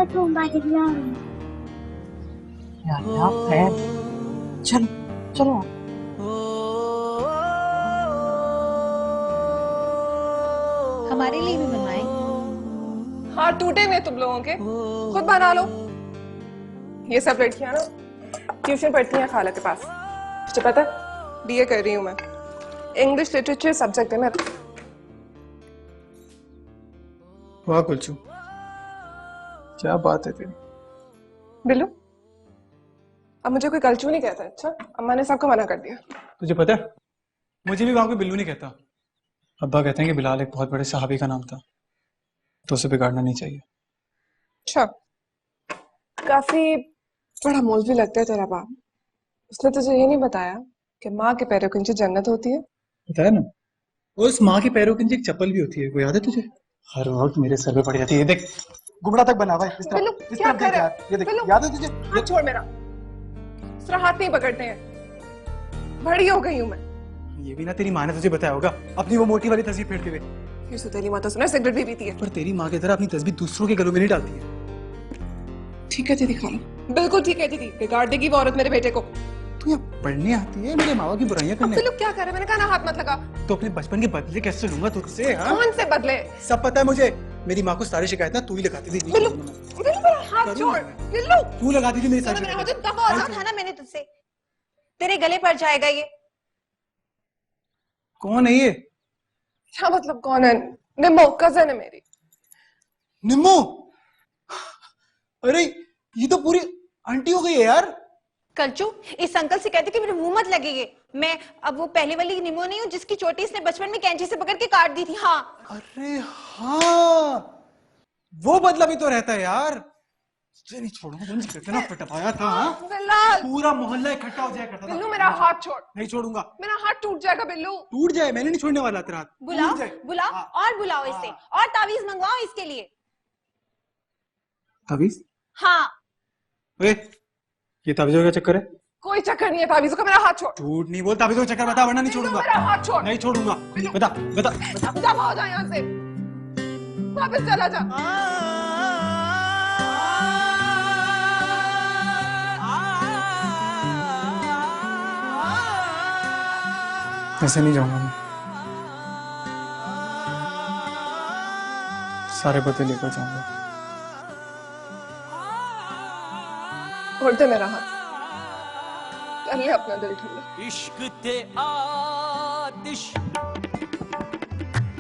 तुम बात यार चलो चलो हमारे लिए भी बनवाएं। हाथ टूटे हुए तुम लोगों के, खुद बना लो। ये सब लड़कियां ना ट्यूशन पढ़ती हैं खाला के पास। तुझे पता है बीए कर रही हूँ मैं, इंग्लिश लिटरेचर सब्जेक्ट है मेरा। वाह कुलचू, क्या बात है तेरी। बिल्लू, अब मुझे कोई कलचू नहीं कहता। अच्छा, अम्मा ने सबको मना कर दिया। तुझे पता है मुझे भी वहां कोई बिल्लू नहीं कहता। अब्बा कहते हैं कि बिलाल एक बहुत बड़े सहाबी का नाम था, तो उसे बिगाड़ना नहीं चाहिए। अच्छा, काफी बड़ा मौलवी लगता है तेरा बाप। उसने तुझे ये नहीं बताया कि माँ के पैरों के नीचे जन्नत होती है? बताया ना, उस माँ के पैरों के नीचे एक चप्पल भी होती है, वो याद है तुझे? हर वक्त मेरे सर पे पड़ जाती है। ये देख, गुमड़ा तक बना हुआ है। बिल्लू, इस क्या तरफ कर देख रहा यार, है? ये देख, बिल्लू, याद है तुझे? हाथ छोड़ मेरा। इस तरह हाथ नहीं पकड़ते हैं, बड़ी हो गई हूँ मैं। ये भी ना तेरी माँ ने तुझे बताया होगा, अपनी वो मोटी वाली तस्वीर फेंकते हुए। फिर से तेरी माँ तो सुना सिगरेट भी पीती है। पर तेरी माँ की तरह अपनी तस्वीर दूसरों के गलों में नहीं डालती है। ठीक है दीदी, खा लो। बिल्कुल ठीक है दीदी, बिगाड़ देगी वो औरत मेरे बेटे को। तू यहाँ पढ़ने आती है मेरे माँ बाप की बुराइयां करने? बिल्लू क्या कर रहे हैं? मैंने कहा ना हाथ मत लगा। तो अपने बचपन के बदले कैसे लूंगा तुझसे? हाँ? कौन से बदले? सब पता है मुझे। मेरी माँ को सारी शिकायत ना तू ही लगाती थी। बिल्लू, बिल्लू मेरा हाथ छोड़। बिल्लू, तू लगाती थी मेरी सारी मेरा हाथ शिकायत। दफा हो जा, था ना मैंने तुझसे। तेरे गले पड़ जाएगा ये। कौन है ये? क्या मतलब कौन है? निम्मो, कजन है मेरी। निम्मो? अरे ये तो पूरी आंटी हो गई है यार। कलचू, इस अंकल से कहते कि मेरे मुंह मत लगेगी। मैं अब वो पहले वाली निमो नहीं हूँ जिसकी चोटी इसने बचपन में कैंची से पकड़ के काट दी थी। हाँ अरे हाँ, वो बदला भी तो रहता है यार। तुझे नहीं छोड़ूंगा, तुमने कितना पटवाया था। हाँ? बिल्लाल, पूरा मोहल्ला इकट्ठा हो जाया करता था। बिल्लू मेरा हाथ छोड़। नहीं छोड़ूंगा। मेरा हाथ टूट जाएगा बिल्लू। टूट जाए, मैंने नहीं छोड़ने वाला तेरा हाथ। बुलाओ, टूट जाए। बुलाओ हाँ। और बुलाओ इसे, और तावीज मंगवाओ इसके लिए। ताबीज? हाँ ये ताबीजों का चक्कर है? कोई चक्कर नहीं है ताबीज़ों का। मेरा हाथ छोड़। झूठ नहीं बोल, ताबीजों का चक्कर बता वरना नहीं बिल्लू, छोड़ूंगा। मेरा हाथ छोड़। नहीं छोड़ूंगा। बता बता बता। दफा हो जा यहाँ से, वापस चला जा। ऐसे नहीं जाऊंगा मैं। सारे पते लेकर जाऊंगा। छोड़ दे मेरा हाथ, कर ले अपना दिल ठंडा। इश्क ते आतिश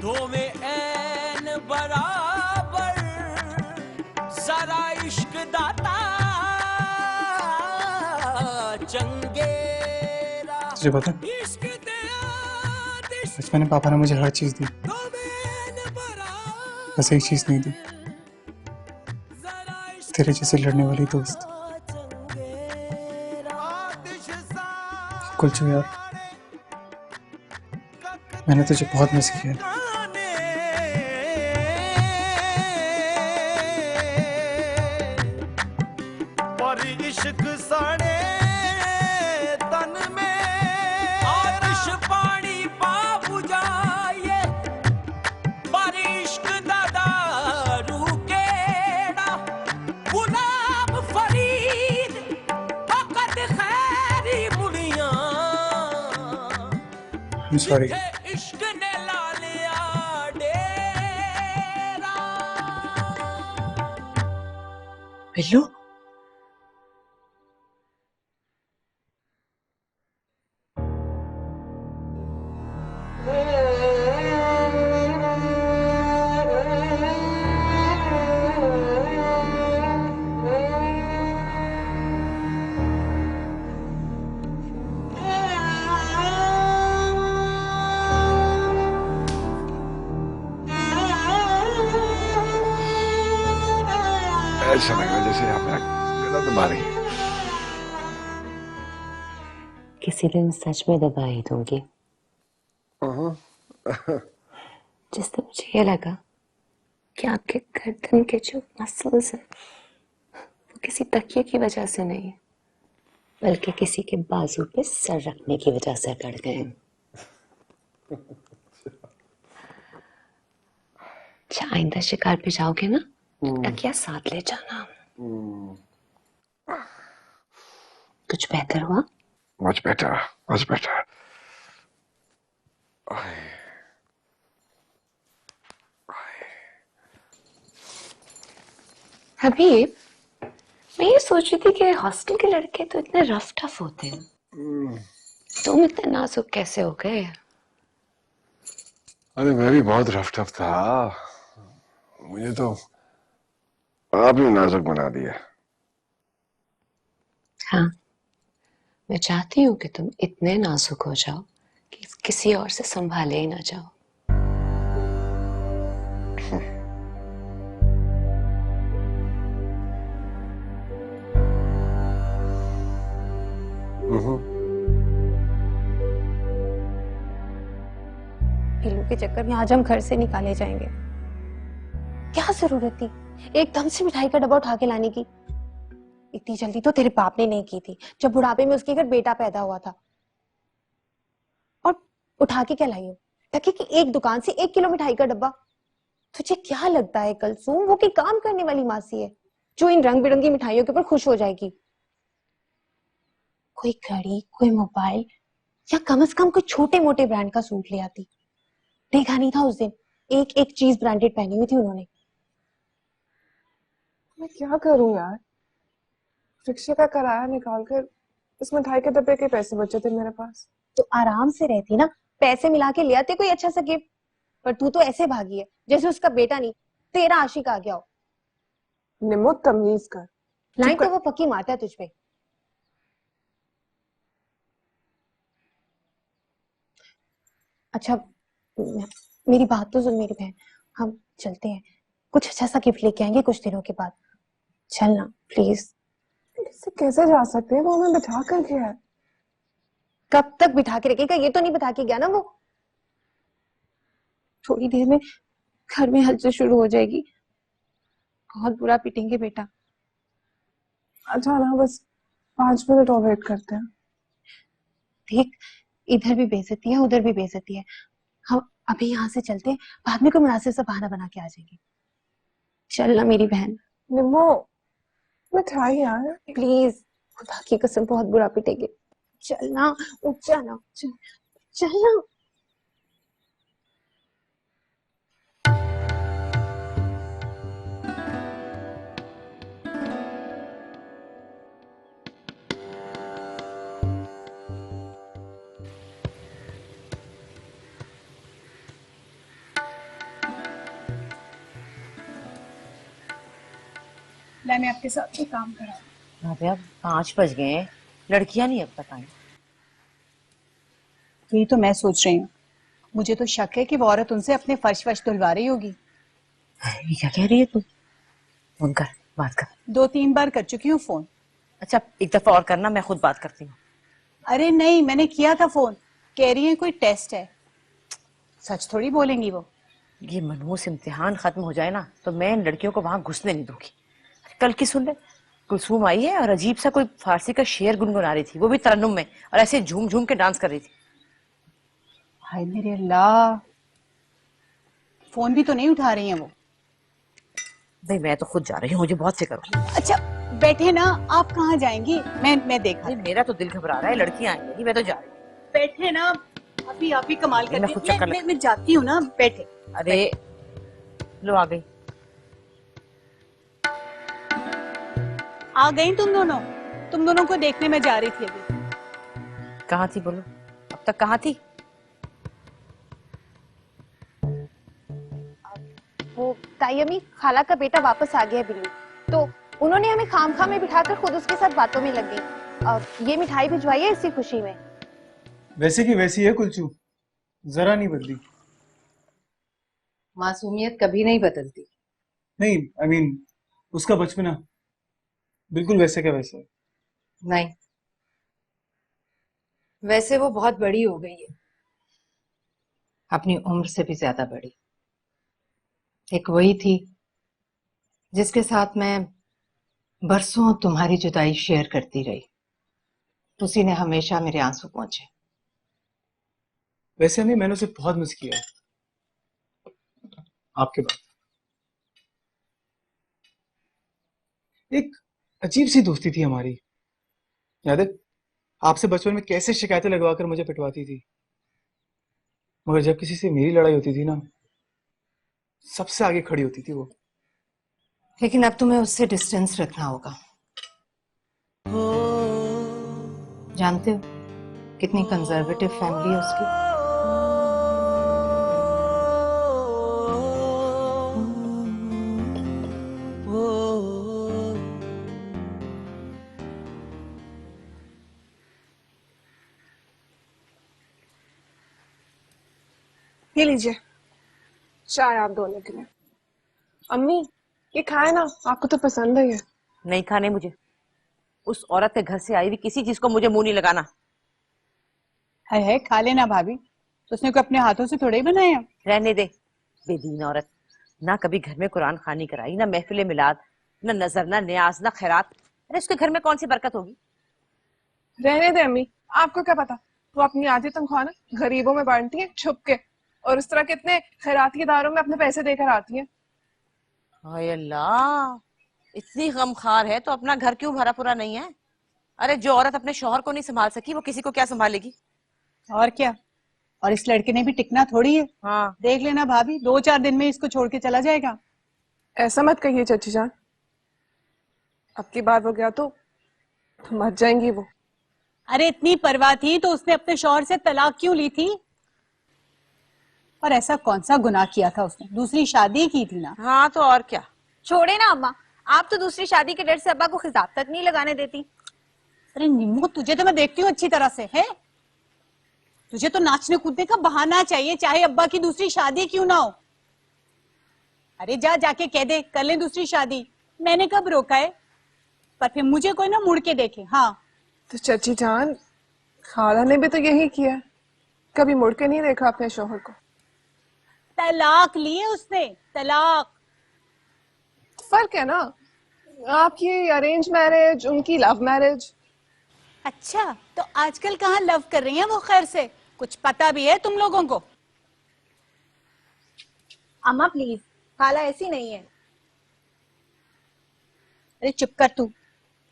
दो में ऐन बराबर, जरा इश्क दाता चंगेरा। तुझे पता है इश्क ते आतिश बचपन में पापा ने मुझे हर चीज दी, दो में ऐन बराबर, बस एक चीज नहीं दी, जरा इश्क तेरे जैसे लड़ने वाली दोस्त। चंगेरा। आतिश सा कुलचू यार, मैंने तुझे बहुत मिस किया। पर इश्क साड़े तन में आतिश पानी पा बुझाए, पर इश्क दादा रुकेड़ा। गुलाब फरीद फकत खैरी मुड़िया, I'm sorry। इश्क ने ला लिया डेरा। बिल्लू ऐसा लग रहा है जैसे आप गला दबा रही है। किसी दिन सच में दबा ही दूंगी। जिस दिन मुझे ये लगा कि आपके गर्दन के जो मसल्स हैं वो किसी तकिए की वजह से नहीं है, बल्कि किसी के बाजू पे सर रखने की वजह से अकड़ गए हैं। अच्छा, आइंदा शिकार पे जाओगे ना तकिया साथ ले जाना। कुछ बेहतर हुआ? Much better, much better. हबीब, मैं ये सोच रही थी कि हॉस्टल के लड़के तो इतने रफ टफ होते हैं, तुम इतने नाजुक कैसे हो गए? अरे मैं भी बहुत रफ टफ था, मुझे तो आप ही नाजुक बना दिया। हाँ, मैं चाहती हूँ कि तुम इतने नाजुक हो जाओ कि किसी और से संभाले ही ना जाओ। बिल्लू के चक्कर में आज हम घर से निकाले जाएंगे। क्या जरूरत थी एकदम से मिठाई का डब्बा उठा के लाने की? इतनी जल्दी तो तेरे बाप ने नहीं की थी जब बुढ़ापे में उसके घर बेटा पैदा हुआ था। और उठा के क्या लाई हो? ताकि कि एक दुकान से 1 किलो मिठाई का डब्बा? तुझे क्या लगता है कलसूम वो की काम करने वाली मासी है जो इन रंग बिरंगी मिठाइयों के ऊपर खुश हो जाएगी? कोई घड़ी, कोई मोबाइल या कम से कम कोई छोटे मोटे ब्रांड का सूट ले आती। देखा नहीं था उस दिन एक एक चीज ब्रांडेड पहनी हुई थी उन्होंने। मैं क्या करूं यार, रिक्शे का किराया निकाल कर इस मिठाई के डब्बे के पैसे बचे थे मेरे पास। तो आराम से रहती ना, पैसे मिला के ले आते कोई अच्छा सा गिफ्ट। पर तू तो ऐसे भागी है जैसे उसका बेटा नहीं तेरा आशिक आ गया हो। निम्मो तमीज कर। लाइन तो वो पक्की मारता है तुझ पे। अच्छा मेरी बात तो सुन मेरी बहन, हम चलते हैं, कुछ अच्छा सा गिफ्ट लेके आएंगे कुछ दिनों के बाद। चल ना प्लीज। इससे कैसे जा सकते हैं, वो हमें बिठा कर गया है। कब तक बिठा के रखेगा ये तो नहीं बिठा के गया ना वो। थोड़ी देर में घर में हलचल शुरू हो जाएगी, बहुत बुरा पिटेंगे बेटा। अच्छा ना, बस 5 मिनट और वेट करते हैं। देख इधर भी बेइज्जती है उधर भी बेइज्जती है, हम अभी यहाँ से चलते हैं, बाद में कोई मुनासिब सा बहाना बना के आ जाएंगे। चल ना मेरी बहन। निम्मो मिठाई यार प्लीज, खुदा की कसम बहुत बुरा पिटेंगे। चल ना, उठ जा ना, चल ना। मैंने आपके साथ ही काम करा। अरे अब 5 बज गए हैं, लड़कियां नहीं अब तक आई। यही तो मैं सोच रही हूँ, मुझे तो शक है कि वो औरत उनसे अपने फर्श वर्श धुलवा रही होगी। ये क्या कह रही है तू? फोन कर, बात कर। 2-3 बार कर चुकी हूँ फोन। अच्छा एक दफा और करना, मैं खुद बात करती हूँ। अरे नहीं, मैंने किया था फोन, कह रही है कोई टेस्ट है। सच थोड़ी बोलेंगी वो। ये मनहूस इम्तिहान खत्म हो जाए ना तो मैं इन लड़कियों को वहां घुसने नहीं दूंगी। कल की सुन ले, कुलसूम आई है और अजीब सा कोई फारसी का शेर गुनगुना रही थी, वो भी तरन्नुम में, और ऐसे झूम झूम के डांस कर रही थी। हाय मेरे अल्लाह, फोन भी तो नहीं उठा रही है वो। भाई मैं तो खुद जा रही हूँ, मुझे बहुत फिक्र हो। अच्छा बैठे ना, आप कहाँ जाएंगी? मैं देखा। मेरा तो दिल घबरा रहा है, लड़कियां आएंगी, मैं तो जा रही हूँ। बैठे ना, आप ही कमाल मैं खुद चक्कर करती। मैं जाती हूँ ना, बैठे। अरे लो आ गई। आ गई तुम दोनों को देखने में जा रही थी अभी। कहाँ थी बोलो, अब तक कहाँ थी? वो ताई अम्मी खाला का बेटा वापस आ गया है बिल्लू, तो उन्होंने हमें खामखा में बिठाकर खुद उसके साथ बातों में लग गई और ये मिठाई भिजवाई है इसी खुशी में। वैसे की वैसी है कुलचू, जरा नहीं बदली। मासूमियत कभी नहीं बदलती। नहीं आई मीन उसका बचपना बिल्कुल वैसे का वैसे है। नहीं, वैसे वो बहुत बड़ी हो गई है, अपनी उम्र से भी ज्यादा बड़ी। एक वही थी जिसके साथ मैं बरसों तुम्हारी जुदाई शेयर करती रही, उसी ने हमेशा मेरे आंसू पहुंचे। वैसे नहीं, मैंने उसे बहुत मिस किया है आपके बाद। एक अजीब सी दोस्ती थी हमारी, याद है? आपसे बचपन में कैसे शिकायतें लगवाकर मुझे पिटवाती थी, मगर जब किसी से मेरी लड़ाई होती थी ना, सबसे आगे खड़ी होती थी वो। लेकिन अब तुम्हें उससे डिस्टेंस रखना होगा। जानते हो कितनी कंजर्वेटिव फैमिली है उसकी। ये लीजिए चाय आप दोनों के लिए। अम्मी ये खाए ना, आपको तो पसंद है ये। नहीं खाने मुझे। उस औरत के घर से आई हुई किसी चीज को मुझे मुंह नहीं लगाना। है खा लेना भाभी, तो उसने कोई अपने हाथों से थोड़े ही बनाया। रहने दे, बेदीन औरत। ना कभी घर में कुरान खानी कराई, ना महफिल मिलाद, ना नजर, ना न्याज, ना खैरात। अरे उसके घर में कौन सी बरकत होगी। रहने दे अम्मी, आपको क्या पता, वो अपनी आधी तनख्वाह ना गरीबों में बांटती है छुप के, और उस तरह कितने खैराती इदारों में अपने पैसे देकर आती है। हाय अल्लाह, इतनी गमखार है तो अपना घर क्यों भरा पूरा नहीं है। अरे जो औरत अपने शौहर को नहीं संभाल सकी वो किसी को क्या संभालेगी। और क्या, और इस लड़के ने भी टिकना थोड़ी है। हाँ देख लेना भाभी, 2-4 दिन में इसको छोड़ के चला जाएगा। ऐसा मत कहिए चाची जान, अब की बार वो गया तो मर जाएंगी वो। अरे इतनी परवाह थी तो उसने अपने शौहर से तलाक क्यों ली थी। और ऐसा कौन सा गुनाह किया था उसने, दूसरी शादी की थी ना। हाँ तो और क्या। छोड़े ना अम्मा, आप तो दूसरी शादी के डर से अब्बा को खिताब तक नहीं लगाने देती। अरे निम्मो, तुझे तो मैं देखती हूँ अच्छी तरह से है। तुझे तो नाचने कूदने का बहाना चाहिए, चाहे अब्बा की दूसरी शादी क्यों ना हो। अरे जा जाके कह दे कर ले दूसरी शादी, मैंने कब रोका है। पर फिर मुझे कोई ना मुड़ के देखे। हाँ तो चाची जान, खाला ने भी तो यही किया, कभी मुड़ के नहीं देखा अपने शौहर को। तलाक लिए उसने, तलाक। फर्क है ना, आपकी अरेंज मैरिज, उनकी लव मैरिज। अच्छा तो आजकल कहाँ लव कर रही हैं वो, खैर से कुछ पता भी है तुम लोगों को। अम्मा प्लीज, खाला ऐसी नहीं है। अरे चुप कर तू।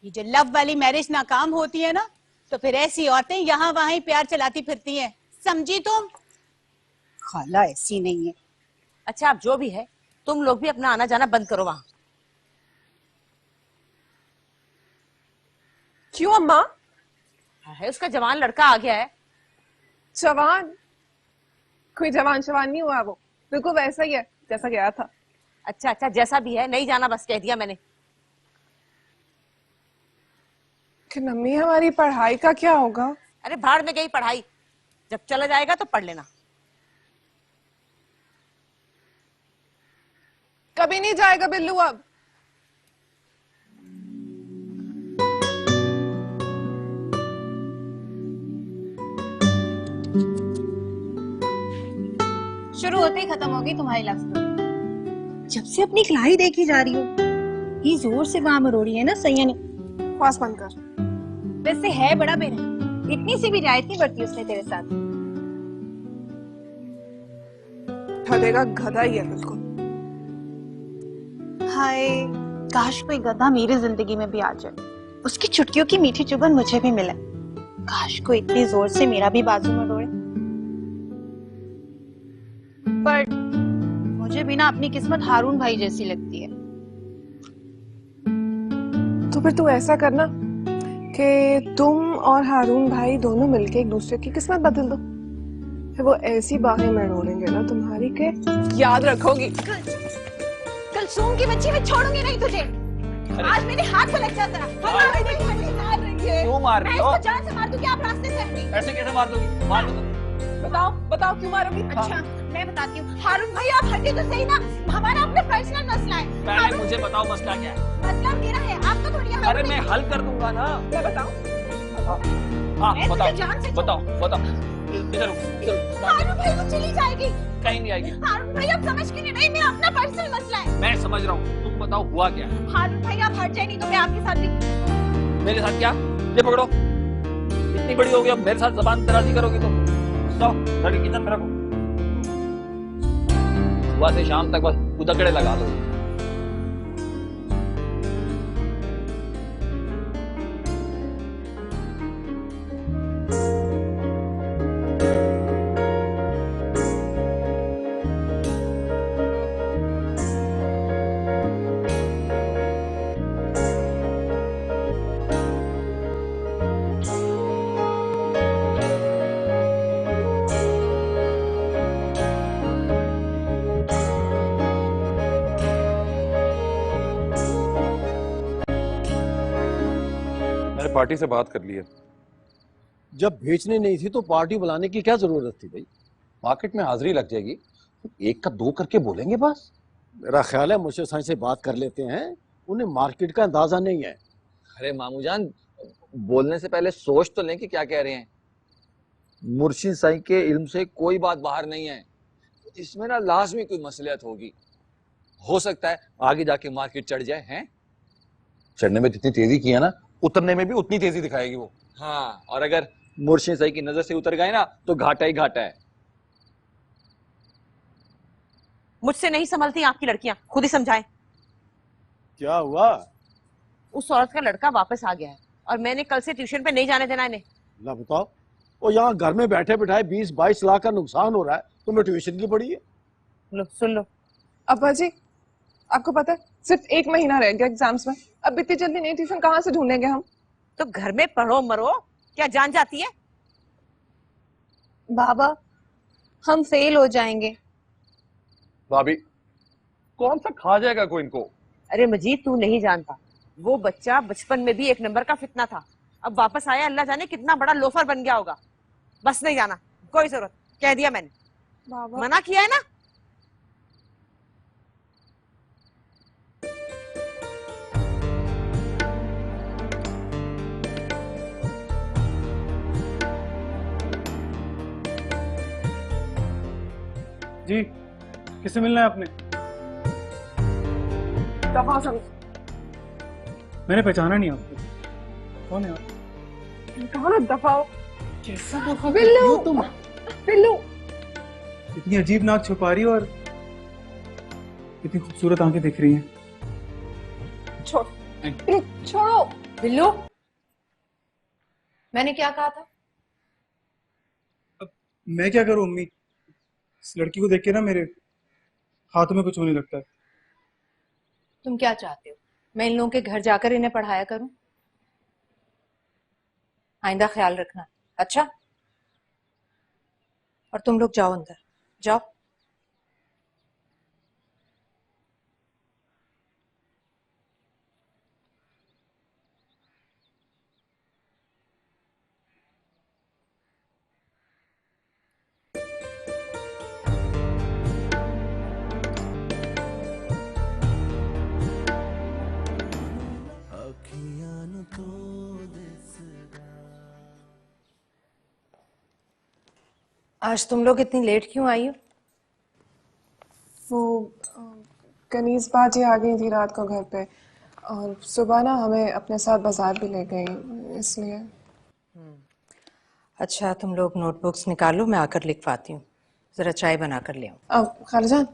ये जो लव वाली मैरिज नाकाम होती है ना, तो फिर ऐसी औरतें यहाँ वहां ही प्यार चलाती फिरती हैं, समझी तुम। खाला ऐसी नहीं है। अच्छा अब जो भी है, तुम लोग भी अपना आना जाना बंद करो वहां। क्यों अम्मा? है उसका जवान लड़का आ गया है। जवान? कोई जवान शवान नहीं हुआ वो, बिल्कुल वैसा ही है जैसा गया था। अच्छा अच्छा, जैसा भी है, नहीं जाना बस, कह दिया मैंने। कि मम्मी हमारी पढ़ाई का क्या होगा? अरे भाड़ में गई पढ़ाई, जब चला जाएगा तो पढ़ लेना। कभी नहीं जाएगा बिल्लू अब। शुरू होते ही खत्म होगी तुम्हारी लव स्टोरी। जब से अपनी खिलाई देखी जा रही हो, ये जोर से वहां मरोड़ी है ना सैया ने। पास बंद कर। वैसे है बड़ा बेरहम, इतनी सी भी रियायत नहीं बरती उसने तेरे साथ। गधेगा गधा ही है बिल्कुल। हाय काश कोई गधा मेरी जिंदगी में भी आ जाए, उसकी चुटकियों की मीठी चुभन मुझे भी मिले। काश कोई इतनी जोर से मेरा भी बाजू में डोड़े। पर मुझे भी ना अपनी किस्मत हारून भाई जैसी लगती है। तो फिर तू ऐसा करना कि तुम और हारून भाई दोनों मिलके एक दूसरे की किस्मत बदल दो, फिर वो ऐसी बाहें में रोलेंगे ना तुम्हारी के याद रखोगी। कलसूम की बच्ची, मैं छोड़ूंगी नहीं तुझे। आज मेरे हाथ पे लग जाता है। मार रही है। क्यों मार रही हो? मैं इसको जान से मार दूं क्या आप रास्ते से हटी? ऐसे कैसे मार दूंगी? मार दूंगी। बताओ बताओ क्यों मारोगी? अच्छा मैं बताती हूँ। हारून भाई आप हटे तो सही ना, हमारा अपना पर्सनल मसला है। पहले मुझे बताओ मसला क्या है? मसला मेरा है, आपका थोड़ी है। अरे मैं हल कर दूंगा ना। मैं बताऊं? हाँ मैं बताओ तुझे जान से बताओ बताओ। इधर इधर हारून भाई वो चली जाएगी। कहीं नहीं आएगी। हारून भाई आप समझ क्यों नहीं? मेरा अपना पर्सनल मसला है। मैं समझ रहा हूँ, तुम बताओ हुआ क्या है? हारून भाई आप हट जाए, नहीं तो मैं आपके साथ भी। मेरे साथ क्या? ये पकड़ो, इतनी बड़ी हो गई, अब मेरे साथ जबान दराजी करोगी तो जाओ जाके किचन में रखो। सुबह से शाम तक बस उदकड़े लगा दो। मैंने पार्टी से बात कर ली है। जब बेचनी नहीं थी तो पार्टी बुलाने की क्या जरूरत थी भाई? मार्केट में हाजिरी लग जाएगी, एक का दो करके बोलेंगे बस। मेरा ख्याल है मुझे साईं से बात कर लेते हैं, उन्हें मार्केट का अंदाजा नहीं है। अरे मामू जान, बोलने से पहले सोच तो लें कि क्या कह रहे हैं। मुर्शिद साईं के इल्म से कोई बात बाहर नहीं है, इसमें ना लाजमी कोई मसलियत होगी। हो सकता है आगे जाके मार्केट चढ़ जाए। हैं, चढ़ने में जितनी तेजी की है ना, उतरने में भी उतनी तेजी दिखाएगी वो। हाँ, और अगर मुर्शिद साईं की नजर से उतर गए ना तो घाटा ही घाटा है। मुझसे नहीं संभलती आपकी लड़कियां, खुद ही समझाएं। क्या हुआ? उस औरत का लड़का वापस आ गया है और मैंने कल से ट्यूशन पे नहीं जाने देना इन्हें। ना बताओ, और यहाँ घर में बैठे बैठाए 20-22 लाख का नुकसान हो रहा है, तुम्हें ट्यूशन की पड़ी है? लो सुन लो। अब्बा जी, आपको पता है सिर्फ 1 महीना रह गया एग्जाम्स में, अब इतनी जल्दी नई ट्यूशन कहाँ से ढूंढेंगे हम? तो घर में पढ़ो मरो, क्या जान जाती है? बाबा, हम फेल हो जाएंगे। भाभी, कौन सा खा जाएगा कोई इनको? अरे मजीद, तू नहीं जानता, वो बच्चा बचपन में भी 1 नंबर का फितना था। अब वापस आया, अल्लाह जाने कितना बड़ा लोफर बन गया होगा। बस नहीं जाना, कोई जरूरत, कह दिया मैंने। बाबा, मना किया है ना। जी, किससे मिलना है आपने? दफा समझ। मैंने पहचाना नहीं आपको। कौन है आप? कहा ना दफा हो। कैसा दफा बिल्लू, हो तुम? बिल्लू, इतनी अजीब नाक छुपा रही हो और इतनी खूबसूरत आंखें दिख रही हैं। छोड़, छोड़ो। बिल्लू, मैंने क्या कहा था? अब मैं क्या करूं अम्मी? इस लड़की को देख के ना मेरे हाथों में कुछ होने लगता है। तुम क्या चाहते हो? मैं इन लोगों के घर जाकर इन्हें पढ़ाया करूं? आइंदा ख्याल रखना, अच्छा? और तुम लोग जाओ अंदर, जाओ। आज तुम लोग इतनी लेट क्यों आई हो? वो कनीज बाजी आ गई थी रात को घर पे, और सुबह ना हमें अपने साथ बाजार भी ले गई, इसलिए। अच्छा, तुम लोग नोटबुक्स निकालो, मैं आकर लिखवाती हूँ। जरा चाय बना कर ले आओ। अब खालाजान,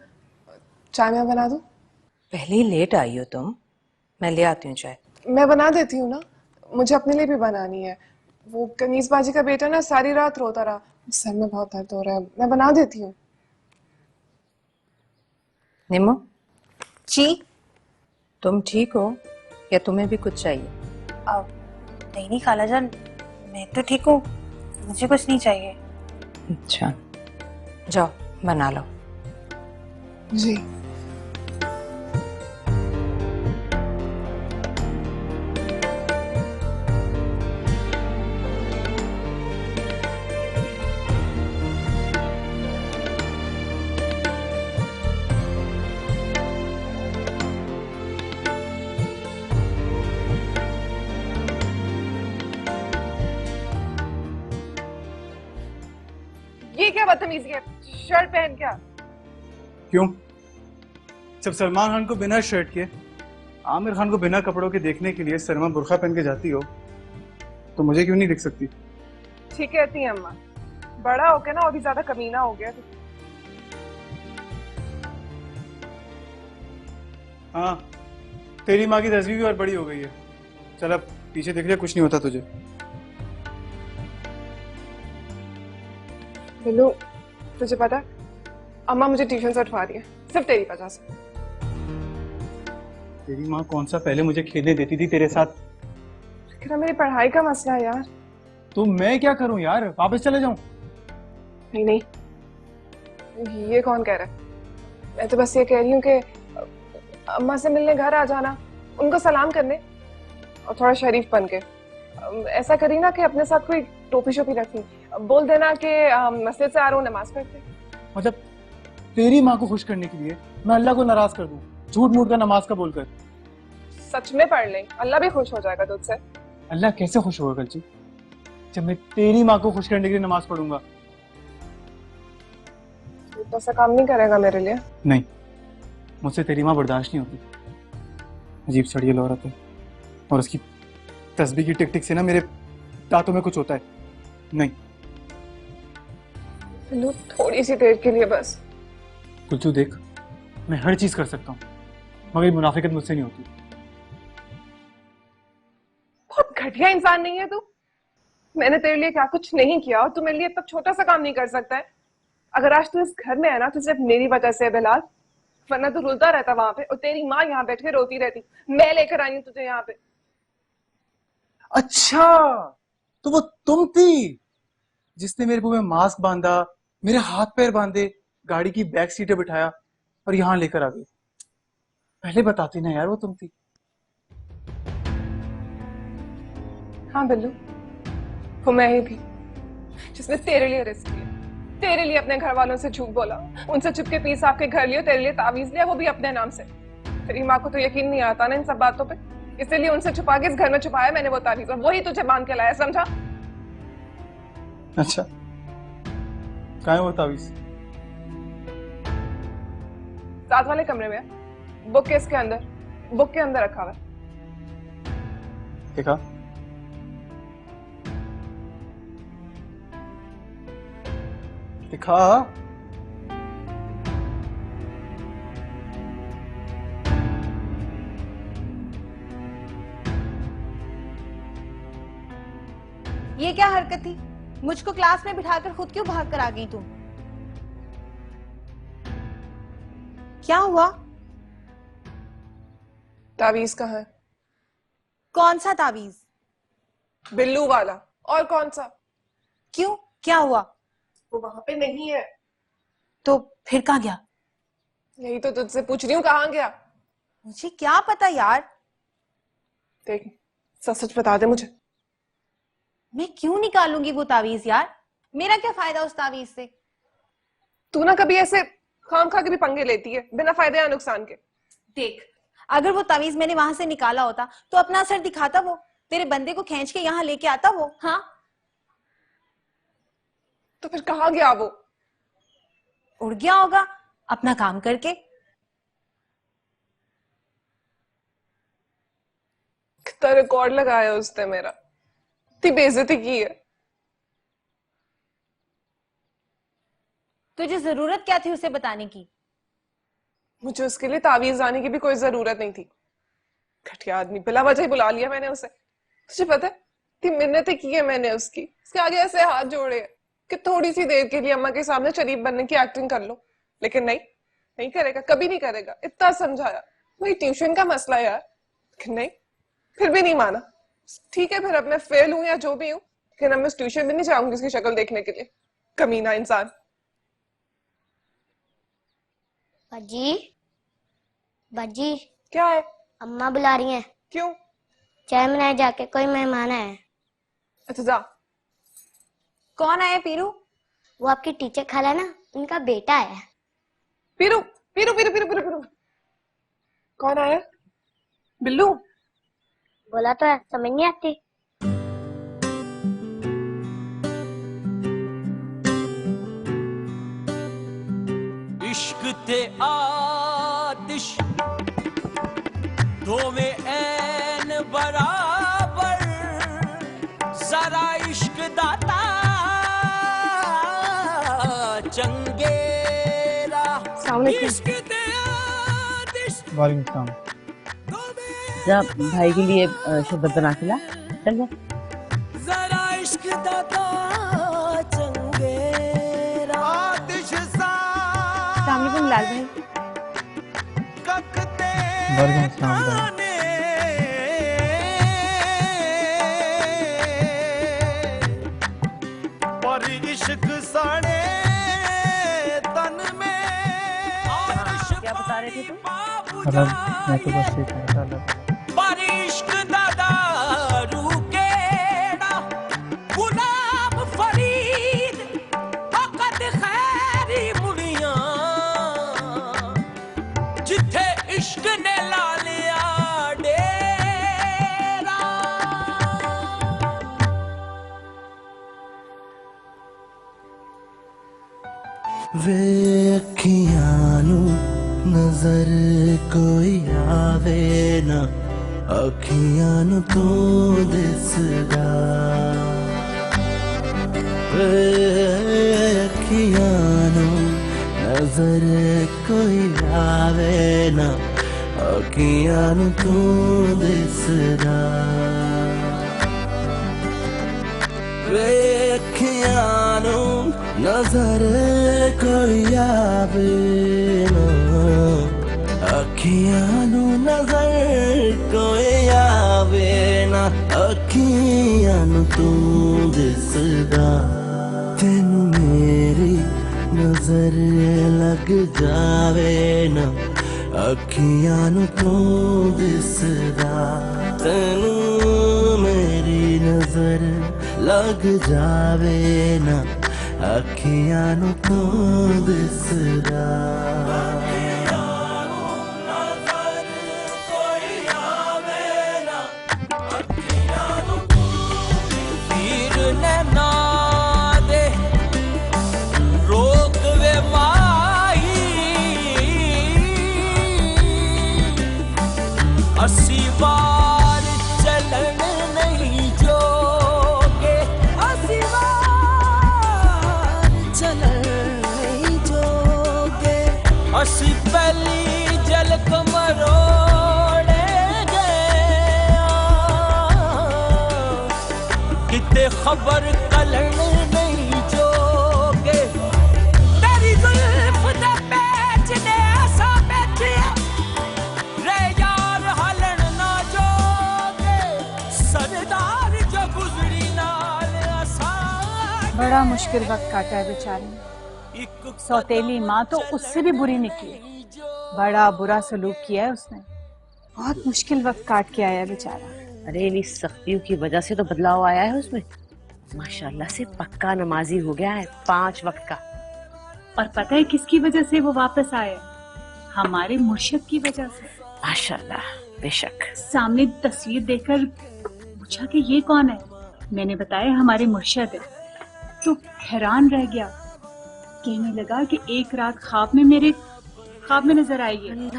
चाय मैं बना दूं? पहले ही लेट आई हो तुम, मैं ले आती हूँ चाय। मैं बना देती हूँ ना, मुझे अपने लिए भी बनानी है। वो कनीज बाजी का बेटा ना सारी रात रोता रहा, सर में बहुत दर्द हो रहा है, मैं बना देती हूँ। निमो, जी? तुम ठीक हो या तुम्हें भी कुछ चाहिए? नहीं खालाजान, मैं तो ठीक हूँ, मुझे कुछ नहीं चाहिए। अच्छा, जाओ बना लो। जी। ये क्या बदतमीजी है, शर्ट पहन क्या? क्यों? जब सलमान खान को बिना शर्ट के, आमिर खान को बिना कपड़ों के देखने के लिए सलमा बुर्खा पहन के जाती हो, तो मुझे क्यों नहीं दिख सकती? ठीक कहती है अम्मा, बड़ा होके ना और भी ज्यादा कमीना हो गया। हाँ, तेरी माँ की तस्वीर भी और बड़ी हो गई है। चल अब पीछे देख लिया, कुछ नहीं होता तुझे। बिल्लू, तुझे पता है अम्मा मुझे ट्यूशन से उठवा रही है, सिर्फ तेरी वजह से। तेरी माँ कौन सा पहले मुझे खेलने देती थी तेरे साथ? लेकिन मेरी पढ़ाई का मसला है यार। तो मैं क्या करूं यार, वापस चले जाऊं? नहीं नहीं, ये कौन कह रहा है? मैं तो बस ये कह रही हूँ कि अम्मा से मिलने घर आ जाना, उनको सलाम करने, और थोड़ा शरीफ बन के। ऐसा करी ना कि अपने साथ कोई टोपी शोपी रखी, बोल देना कि मस्जिद से आ रहा हूँ, नमाज पढ़ते। मतलब तेरी माँ को खुश करने के लिए मैं अल्लाह को नाराज कर दूं, झूठ मूठ का नमाज का बोलकर? सच में पढ़ लें, अल्लाह भी खुश हो जाएगा तुझसे। अल्लाह कैसे खुश होगा कलची, जब मैं तेरी माँ को खुश करने के लिए नमाज पढ़ूंगा? तू तो ऐसा काम नहीं करेगा मेरे लिए। नहीं, मुझसे तेरी माँ बर्दाश्त नहीं होती। अजीब सड़ियल औरत है, और उसकी तस्बीह की टिक टिक से ना मेरे दांतों में कुछ होता है। नहीं लो, थोड़ी सी देर के लिए बस। कुलचू देख, मैं हर चीज कर सकता हूँ, मगर ये मुनाफिकत मुझसे नहीं होती। बहुत घटिया इंसान नहीं है तू? मैंने तेरे लिए क्या कुछ नहीं किया और तू मेरे लिए इतना छोटा सा काम नहीं कर सकता है? अगर आज तू इस घर में है ना तो सिर्फ मेरी वजह से है बिलाल, वरना तू रुलता रहता वहां पे और तेरी माँ यहाँ बैठ के रोती रहती। मैं लेकर आई हूँ तुझे यहाँ पे। अच्छा, तो वो तुम थी जिसने मेरे मुंह में मास्क बांधा, मेरे हाथ पैर बांधे, गाड़ी की बैक सीटे बिठाया और यहाँ लेकर आ गई। पहले बताती ना यार, वो तुम थी। हाँ बिल्लू, वो मैं ही थी जिसने तेरे लिए रिस्क लिया, तेरे लिए अपने घर वालों से झूठ बोला, उनसे चुपके पीस आपके घर लिया, तेरे लिए तावीज लिया, वो भी अपने नाम से। तेरी माँ को तो यकीन नहीं आता ना इन सब बातों पे, इसलिए उनसे छुपा के इस घर में छुपाया मैंने वो तावीज, और वही तुझे बांध के लाया, समझा? अच्छा, कहाँ है वो तावीज? साथ वाले कमरे में है, बुक केस के अंदर, बुक के अंदर रखा हुआ है। देखा? दिखा। ये क्या हरकत थी? मुझको क्लास में बिठाकर खुद क्यों भाग कर आ गई तुम? क्या हुआ? तावीज कहाँ है? कौन सा तावीज? बिल्लू वाला। और कौन सा? क्यों, क्या हुआ? वो वहां पे नहीं है। तो फिर कहाँ गया? यही तो तुझसे पूछ रही हूँ, कहाँ गया? मुझे क्या पता यार। देख, सच सच बता दे मुझे। मैं क्यों निकालूंगी वो तावीज यार, मेरा क्या फायदा उस तावीज से? तू ना कभी ऐसे खाम खा के भी पंगे लेती है बिना फायदे या नुकसान के। देख, अगर वो तावीज मैंने वहां से निकाला होता तो अपना असर दिखाता, वो तेरे बंदे को खींच के यहाँ लेके आता वो। हाँ, तो फिर कहाँ गया वो? उड़ गया होगा अपना काम करके। कितना रिकॉर्ड लगाया उसने मेरा, इतनी बेइज्जती की है। तुझे जरूरत क्या थी उसे बताने की? मुझे उसके लिए तावीज लाने की भी कोई जरूरत नहीं थी। घटिया आदमी, बिला वजह ही बुला लिया मैंने उसे। तुझे पता है, इतनी मिन्नतें की है मैंने उसकी, उसके आगे ऐसे हाथ जोड़े कि थोड़ी सी देर के लिए अम्मा के सामने शरीफ बनने की एक्टिंग कर लो, लेकिन नहीं, नहीं करेगा, कभी नहीं करेगा। इतना समझाया, वही ट्यूशन का मसला यार, लेकिन नहीं, फिर भी नहीं माना। ठीक है, फिर अब मैं फेल हूं या जो भी हूं, लेकिन अब मैं उस ट्यूशन में नहीं जाऊंगी उसकी शक्ल देखने के लिए। कमीना इंसान। बाजी, बाजी, क्या है? अम्मा बुला रही हैं। क्यों? चाय बनाए जाके, कोई मेहमान आया है। अच्छा जा। कौन आया पीरू? वो आपकी टीचर खाला ना, उनका बेटा आया। पीरू पीरू पीरू पीरू पीरू पीरू। कौन आया? बिल्लू? बोला तो है, समझ नहीं आती। इश्क ते आतिश दो में ऐन बराबर, जरा इश्क दाता चंगेरा। इश्क ते आतिश। वालेकुम सलाम। जा भाई के लिए शरबत बना के ला, चल जा। जरा इश्क दाता चंगेरा। आतिश सा अस्सलामुअलैकुम लाल भाई। वालेकुम सलाम भाई। पर इश्क साड़े तन में। क्या बता रहे थे तुम? मतलब मैं तो बस ये कहता था। पर इश्क दादा रूके वे अखियां नू नजर कोई आवे ना अखियां नू तू दिसदा वे अखियां नू नजर कोई आवे ना अखियां नू तू दिसदा वे अखियां नू नजर कोई आवे ना अखियां नू नजर कोई आवे ना अखियां नू तू दिसदा तेनू मेरी नजर लग जावे ना अखियां नू तू दिसदा तेनू मेरी नजर लग जावे ना अखियां नू तू दिसदा अस्सी बार चलन नहीं जोगे अस्सी बार चलन नहीं जोगे अस्सी पहली जल कमरोड़े गया किते खबर कलन नहीं जोगे तेरी जुल्फ दे पैच ने ऐसा बैठिया रे यार हलन ना जोगे सरदार जो गुजरी नाल असा बड़ा मुश्किल वक्त काटा है बेचारे ने। सौतेली माँ तो उससे भी बुरी निकली, बड़ा बुरा सलूक किया है उसने, बहुत मुश्किल वक्त काट के आया बेचारा। अरे इन सख्तियों की वजह से तो बदलाव आया है उसमें, माशाल्लाह से पक्का नमाजी हो गया है 5 वक्त का। और पता है किसकी वजह से वो वापस आए? हमारे मुर्शिद की वजह से। माशाल्लाह, बेशक। सामने तस्वीर देखकर पूछा कि ये कौन है, मैंने बताया हमारे मुर्शिद है, तो हैरान रह गया, कहने लगा कि एक रात ख्वाब में मेरे ख्वाब में नजर आई है।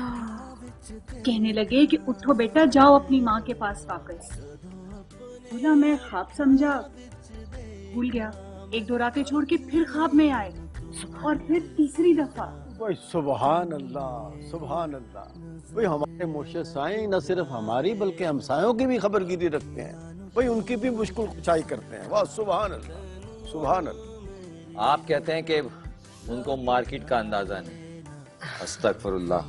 कहने लगे कि उठो बेटा जाओ अपनी माँ के पास वापस। बोला मैं ख्वाब समझा, भूल गया, 1-2 रातें छोड़ के फिर ख्वाब में आए और फिर तीसरी दफा। भाई सुभान अल्लाह सुभान अल्लाह। भाई हमारे मुर्शिद साईं न सिर्फ हमारी बल्कि हमसायों की भी खबरगिरी रखते हैं, भाई उनकी भी मुश्किल कुचाई करते हैं। वाह सुभान अल्लाह सुभान अल्लाह। आप कहते हैं कि उनको मार्केट का अंदाजा नहीं। अस्तगफिरुल्लाह।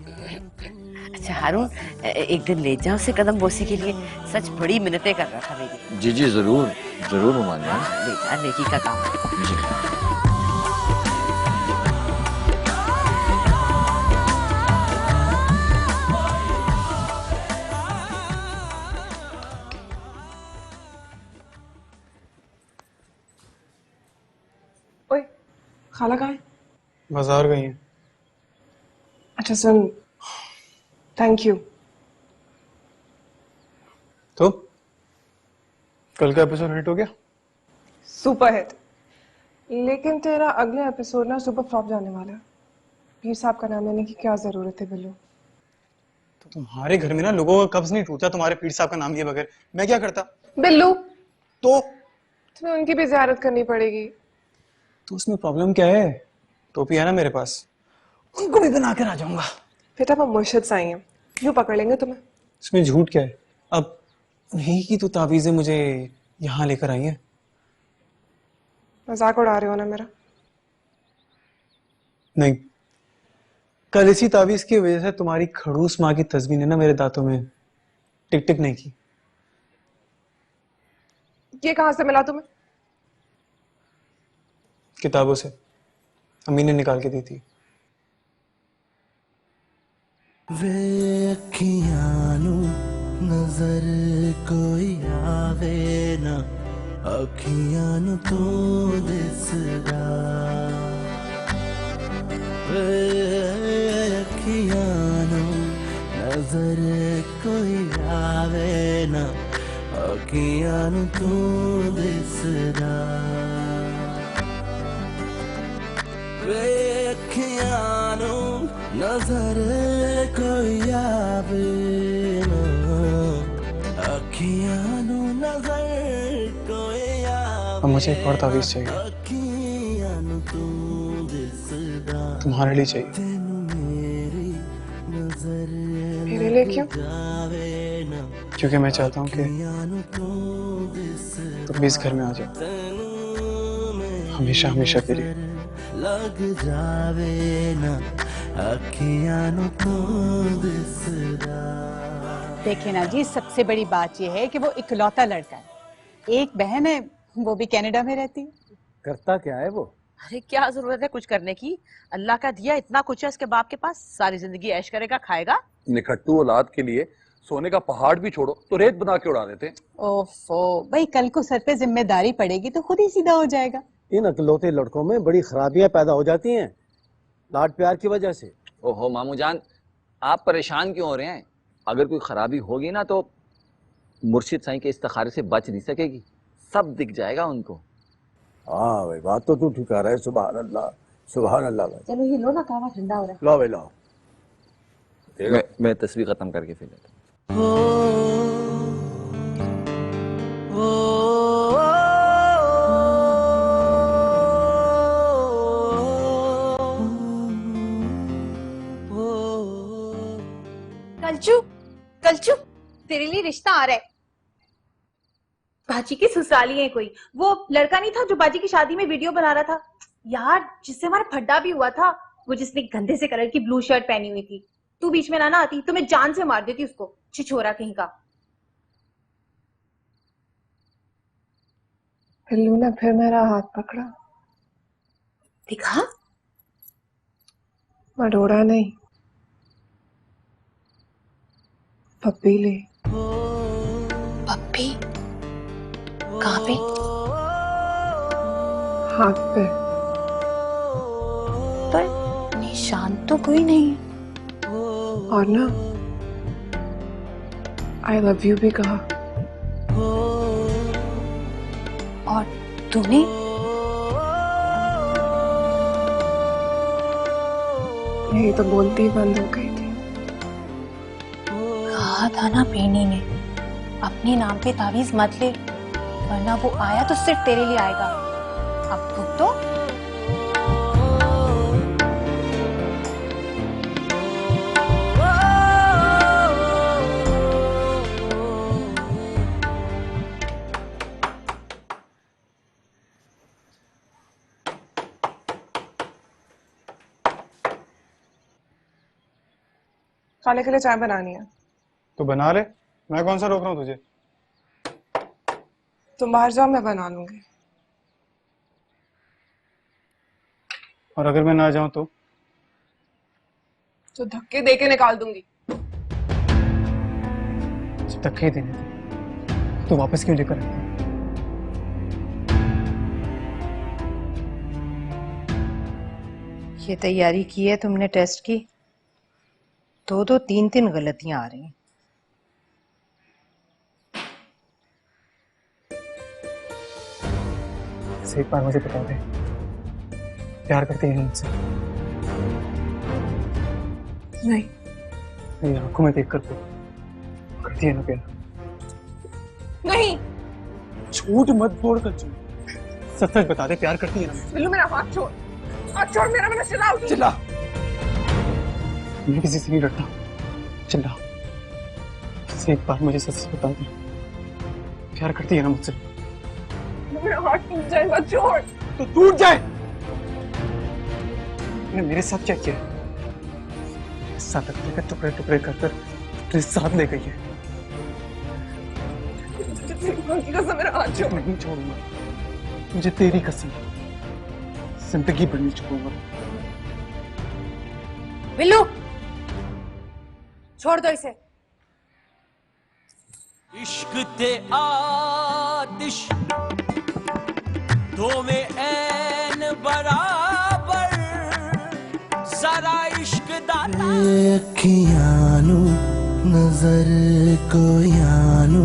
अच्छा हारून, एक दिन ले जाओ उसे कदम बोसी के लिए, सच बड़ी मिन्नतें कर रहा था मेरी। जी जी जरूर जरूर मान जाए, ले जा, नेकी का काम है। जी। ओए खाला कहाँ है? बाजार गई हैं। अच्छा सुन, थैंक यू। तो कल का एपिसोड हिट हो गया? Super hit. लेकिन तेरा अगला एपिसोड ना सुपर फ्लॉप जाने वाला है। पीर साहब का नाम लेने की क्या जरूरत है बिल्लू? तो तुम्हारे घर में ना लोगों का कब्ज नहीं टूटा तुम्हारे पीर साहब का नाम लिए बगैर। मैं क्या करता? बिल्लू तो तुम्हें उनकी भी ज़ियारत करनी पड़ेगी। तो उसमें प्रॉब्लम क्या है? टोपी है ना मेरे पास, उनको भी बना कर आ जाऊंगा। बेटा वो मुर्शिद साईं हैं, यूं पकड़ लेंगे तुम्हें। इसमें झूठ क्या है? अब उन्हीं की तो ताबीजें मुझे यहाँ लेकर आई हैं। मजाक उड़ा रहे हो ना मेरा? नहीं, कल इसी ताबीज की वजह से तुम्हारी खड़ूस माँ की तस्वीर ने ना मेरे दांतों में टिक टिक नहीं की। ये कहाँ से मिला तुम्हें? किताबों से, अम्मी ने निकाल के दी थी। वे अखियां नू नजर कोई आवे ना अखियां नू तू दिसदा वे अखियां नू नजर कोई आवे ना अखियां नू तू दिसदा वे अखियां नू नजर कोई आवे ना अखियां नू नजर कोई आवे। अब मुझे एक और तावीज़ चाहिए, तुम्हारे लिए चाहिए। मेरे लिए क्यों? क्योंकि मैं चाहता हूँ कि तुम भी इस घर में आ जाओ, हमेशा हमेशा के लिए। लग जावे ना अखियां तो दिसदा। देखिए ना जी, सबसे बड़ी बात यह है कि वो इकलौता लड़का है, एक बहन है, वो भी कनाडा में रहती है। करता क्या है वो? अरे क्या जरूरत है कुछ करने की, अल्लाह का दिया इतना कुछ है उसके बाप के पास, सारी जिंदगी ऐश करेगा खाएगा। निखट्टू औलाद के लिए सोने का पहाड़ भी छोड़ो तो रेत बना के उड़ा देते। ओफो भाई, कल को सर पे जिम्मेदारी पड़ेगी तो खुद ही सीधा हो जाएगा। इन अकलौते लड़कों में बड़ी खराबियां पैदा हो जाती हैं लाड प्यार की वजह से। ओहो मामू जान, आप परेशान क्यों हो रहे हैं? अगर कोई खराबी होगी ना तो मुर्शिद साईं के इस्तिखारे से बच नहीं सकेगी, सब दिख जाएगा उनको। हाँ भाई, बात तो तू ठीक कह रहा है। सुभान अल्लाह, सुभान अल्लाह भाई। चलो ये लो ना, कहवा ठंडा हो रहा है। लो भाई लो। मैं तस्वीर खत्म करके फिर लेता हूँ। कलचू, कलचू, तेरे लिए रिश्ता आ रहा है। बाजी की ससुराली है कोई, वो लड़का नहीं था जो बाजी की शादी में वीडियो बना रहा था यार, जिससे हमारा फड्डा भी हुआ था, वो जिसने गंदे से कलर की ब्लू शर्ट पहनी हुई थी। तू बीच में ना आती तो मैं जान से मार देती उसको, छिछोरा कहीं का। पिल्लू ने फिर मेरा हाथ पकड़ा। दिखा, मडोरा नहीं, पप्पी ले। पप्पी? कहाँ पे? हाथ पे। पर निशान तो कोई नहीं। और ना, आई लव यू भी कहा। और तूने? यही तो बोलती ही बंद हो गई थी। कहा था ना पेनी ने, अपने नाम पे तावीज मत ले, वरना वो आया तो सिर्फ तेरे लिए आएगा। अब खुद तो खाने के लिए चाय बनानी है। तो बना ले, मैं कौन सा रोक रहा हूँ तुझे। तुम बाहर जाओ, मैं बना लूंगी। और अगर मैं ना जाऊं तो धक्के दे के निकाल दूंगी। धक्के ही देने थे तो वापस क्यों लेकर आती? ये तैयारी की है तुमने टेस्ट की? दो दो तीन तीन गलतियां आ रही हैं। एक बार मुझे बता दे, प्यार करती है मुझसे? नहीं। मेरी आंखों में देखकर तो करती है ना प्यार? नहीं। झूठ मत बोल कर, सच सच बता दे, प्यार करती है ना? बिल्लू मेरा हाथ छोड़, हाथ छोड़ मेरा, मैंने चिल्लाऊंगी। चिल्ला। मैं किसी से नहीं डरता, चिल्ला। एक बार मुझे सच सच बता दे, प्यार करती है ना मुझसे? मेरा हाथ टूट जाएगा, छोड़। तो टूट जाए। मेरे साथ क्या किया? साथ के टुकड़े टुकड़े कर तेरे साथ ले गई है। तेरी कसम, मेरा हाथ छोड़। नहीं छोड़ूंगा, मुझे तेरी कसम, जिंदगी भर नहीं छोड़ूंगा। बिल्लू, छोड़ दो इसे। इश्क ते आतिश दो में ऐन बराबर, सारा इश्क दाता। अखियां नू नजर कोई आनू,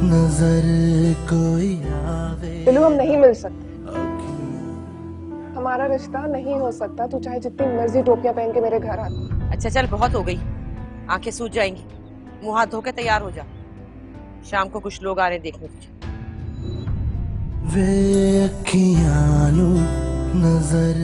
नजर कोई आवे। बिल्लू, हम नहीं मिल सकते, हमारा रिश्ता नहीं हो सकता, तू चाहे जितनी मर्जी टोपियां पहन के मेरे घर आ। अच्छा चल, बहुत हो गई, आंखें सूज जाएंगी, मुंह हाथ धो के तैयार हो जा, शाम को कुछ लोग आ रहे हैं देखने तुझे। वे अखियां नू नजर